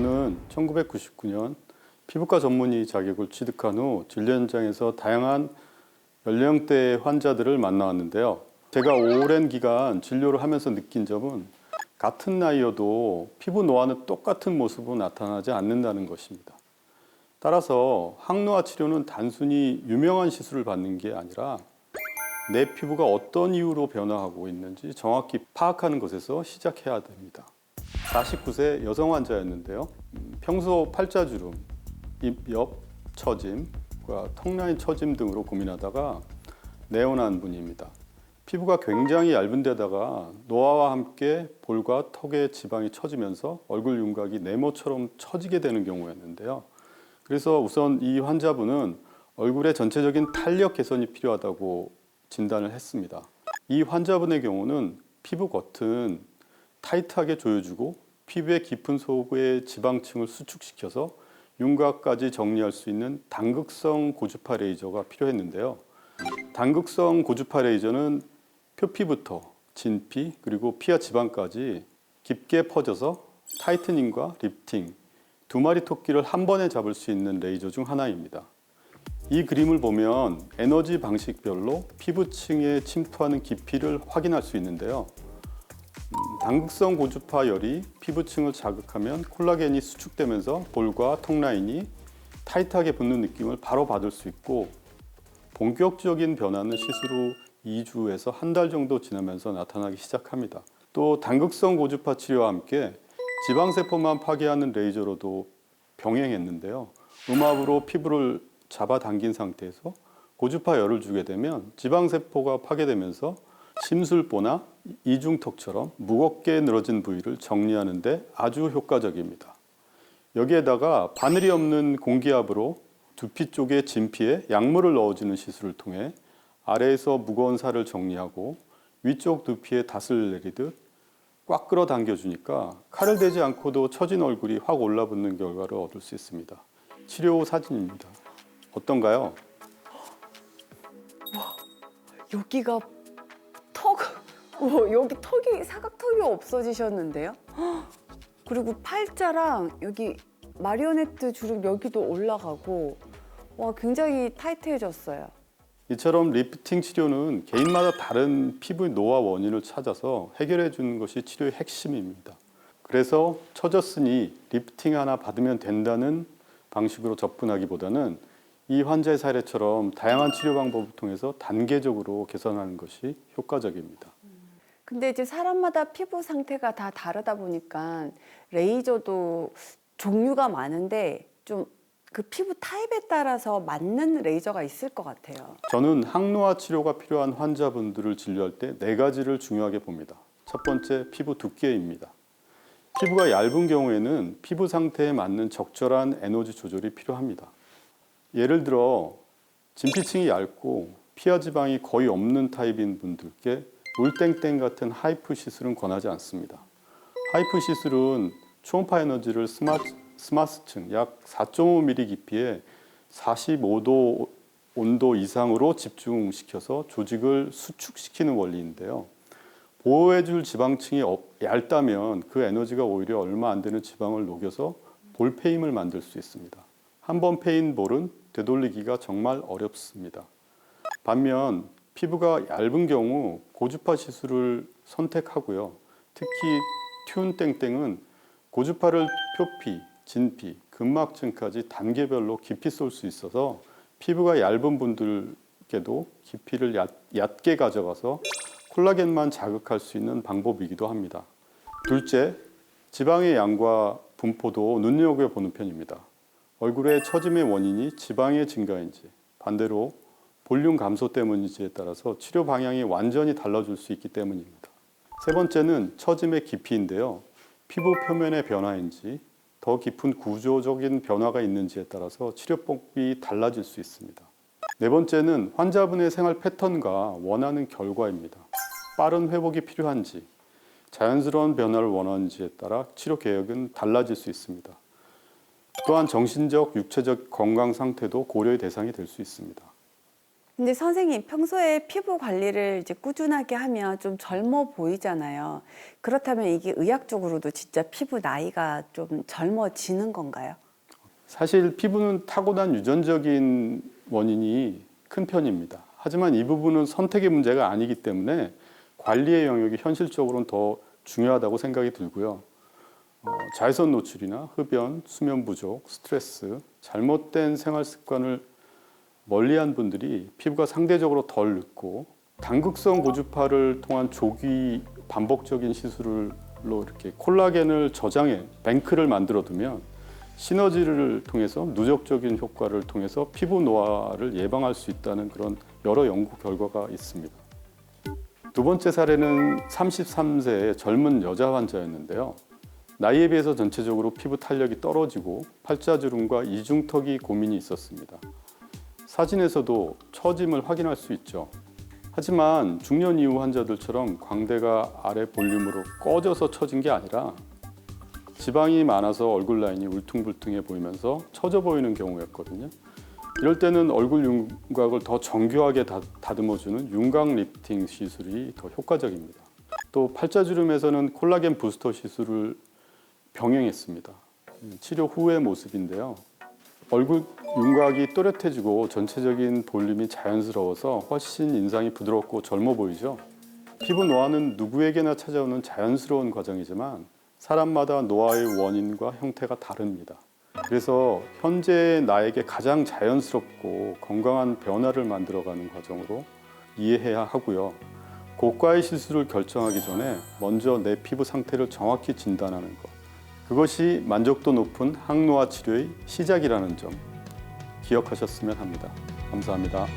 저는 1999년 피부과 전문의 자격을 취득한 후 진료 현장에서 다양한 연령대의 환자들을 만나왔는데요. 제가 오랜 기간 진료를 하면서 느낀 점은 같은 나이여도 피부 노화는 똑같은 모습으로 나타나지 않는다는 것입니다. 따라서 항노화 치료는 단순히 유명한 시술을 받는 게 아니라 내 피부가 어떤 이유로 변화하고 있는지 정확히 파악하는 것에서 시작해야 됩니다. 49세 여성 환자였는데요. 평소 팔자주름, 입 옆 처짐과 턱라인 처짐 등으로 고민하다가 내원한 분입니다. 피부가 굉장히 얇은 데다가 노화와 함께 볼과 턱에 지방이 처지면서 얼굴 윤곽이 네모처럼 처지게 되는 경우였는데요. 그래서 우선 이 환자분은 얼굴의 전체적인 탄력 개선이 필요하다고 진단을 했습니다. 이 환자분의 경우는 피부 겉은 타이트하게 조여주고 피부의 깊은 속의 지방층을 수축시켜서 윤곽까지 정리할 수 있는 단극성 고주파 레이저가 필요했는데요. 단극성 고주파 레이저는 표피부터 진피 그리고 피하 지방까지 깊게 퍼져서 타이트닝과 리프팅, 두 마리 토끼를 한 번에 잡을 수 있는 레이저 중 하나입니다. 이 그림을 보면 에너지 방식별로 피부층에 침투하는 깊이를 확인할 수 있는데요. 단극성 고주파 열이 피부층을 자극하면 콜라겐이 수축되면서 볼과 턱 라인이 타이트하게 붙는 느낌을 바로 받을 수 있고, 본격적인 변화는 시술 후 2주에서 한 달 정도 지나면서 나타나기 시작합니다. 또 단극성 고주파 치료와 함께 지방세포만 파괴하는 레이저로도 병행했는데요. 음압으로 피부를 잡아당긴 상태에서 고주파 열을 주게 되면 지방세포가 파괴되면서 심술보나 이중턱처럼 무겁게 늘어진 부위를 정리하는 데 아주 효과적입니다. 여기에다가 바늘이 없는 공기압으로 두피 쪽의 진피에 약물을 넣어주는 시술을 통해 아래에서 무거운 살을 정리하고 위쪽 두피에 닷을 내리듯 꽉 끌어당겨 주니까 칼을 대지 않고도 처진 얼굴이 확 올라붙는 결과를 얻을 수 있습니다. 치료 후 사진입니다. 어떤가요? 여기가 여기 턱이 사각턱이 없어지셨는데요? 그리고 팔자랑 여기 마리오네트 주름 여기도 올라가고 와 굉장히 타이트해졌어요. 이처럼 리프팅 치료는 개인마다 다른 피부 노화 원인을 찾아서 해결해 주는 것이 치료의 핵심입니다. 그래서 처졌으니 리프팅 하나 받으면 된다는 방식으로 접근하기보다는 이 환자의 사례처럼 다양한 치료 방법을 통해서 단계적으로 개선하는 것이 효과적입니다. 근데 이제 사람마다 피부 상태가 다 다르다 보니까 레이저도 종류가 많은데 좀 그 피부 타입에 따라서 맞는 레이저가 있을 것 같아요. 저는 항노화 치료가 필요한 환자분들을 진료할 때 4가지를 중요하게 봅니다. 첫 번째, 피부 두께입니다. 피부가 얇은 경우에는 피부 상태에 맞는 적절한 에너지 조절이 필요합니다. 예를 들어 진피층이 얇고 피하 지방이 거의 없는 타입인 분들께 울땡땡 같은 하이프 시술은 권하지 않습니다. 하이프 시술은 초음파 에너지를 스마스층 약 4.5mm 깊이에 45도 온도 이상으로 집중시켜서 조직을 수축시키는 원리인데요. 보호해줄 지방층이 얇다면 그 에너지가 오히려 얼마 안 되는 지방을 녹여서 볼 페임을 만들 수 있습니다. 한 번 페인 볼은 되돌리기가 정말 어렵습니다. 반면 피부가 얇은 경우 고주파 시술을 선택하고요. 특히 튠땡땡은 고주파를 표피, 진피, 근막층까지 단계별로 깊이 쏠 수 있어서 피부가 얇은 분들께도 깊이를 얕게 가져가서 콜라겐만 자극할 수 있는 방법이기도 합니다. 둘째, 지방의 양과 분포도 눈여겨보는 편입니다. 얼굴의 처짐의 원인이 지방의 증가인지 반대로 볼륨 감소 때문인지에 따라서 치료 방향이 완전히 달라질 수 있기 때문입니다. 세 번째는 처짐의 깊이인데요. 피부 표면의 변화인지 더 깊은 구조적인 변화가 있는지에 따라서 치료법이 달라질 수 있습니다. 네 번째는 환자분의 생활 패턴과 원하는 결과입니다. 빠른 회복이 필요한지, 자연스러운 변화를 원하는지에 따라 치료 계획은 달라질 수 있습니다. 또한 정신적, 육체적 건강 상태도 고려의 대상이 될 수 있습니다. 근데 선생님, 평소에 피부 관리를 이제 꾸준하게 하면 좀 젊어 보이잖아요. 그렇다면 이게 의학적으로도 진짜 피부 나이가 좀 젊어지는 건가요? 사실 피부는 타고난 유전적인 원인이 큰 편입니다. 하지만 이 부분은 선택의 문제가 아니기 때문에 관리의 영역이 현실적으로는 더 중요하다고 생각이 들고요. 자외선 노출이나 흡연, 수면 부족, 스트레스, 잘못된 생활 습관을 멀리한 분들이 피부가 상대적으로 덜 늙고, 당극성 고주파를 통한 조기 반복적인 시술로 이렇게 콜라겐을 저장해 뱅크를 만들어 두면 시너지를 통해서 누적적인 효과를 통해서 피부 노화를 예방할 수 있다는 그런 여러 연구 결과가 있습니다. 두 번째 사례는 33세의 젊은 여자 환자였는데요. 나이에 비해서 전체적으로 피부 탄력이 떨어지고 팔자주름과 이중턱이 고민이 있었습니다. 사진에서도 처짐을 확인할 수 있죠. 하지만 중년 이후 환자들처럼 광대가 아래 볼륨으로 꺼져서 처진 게 아니라 지방이 많아서 얼굴 라인이 울퉁불퉁해 보이면서 처져 보이는 경우였거든요. 이럴 때는 얼굴 윤곽을 더 정교하게 다듬어주는 윤곽 리프팅 시술이 더 효과적입니다. 또 팔자주름에서는 콜라겐 부스터 시술을 병행했습니다. 치료 후의 모습인데요. 얼굴 윤곽이 또렷해지고 전체적인 볼륨이 자연스러워서 훨씬 인상이 부드럽고 젊어 보이죠. 피부 노화는 누구에게나 찾아오는 자연스러운 과정이지만 사람마다 노화의 원인과 형태가 다릅니다. 그래서 현재 나에게 가장 자연스럽고 건강한 변화를 만들어가는 과정으로 이해해야 하고요. 고가의 시술을 결정하기 전에 먼저 내 피부 상태를 정확히 진단하는 것, 그것이 만족도 높은 항노화 치료의 시작이라는 점 기억하셨으면 합니다. 감사합니다.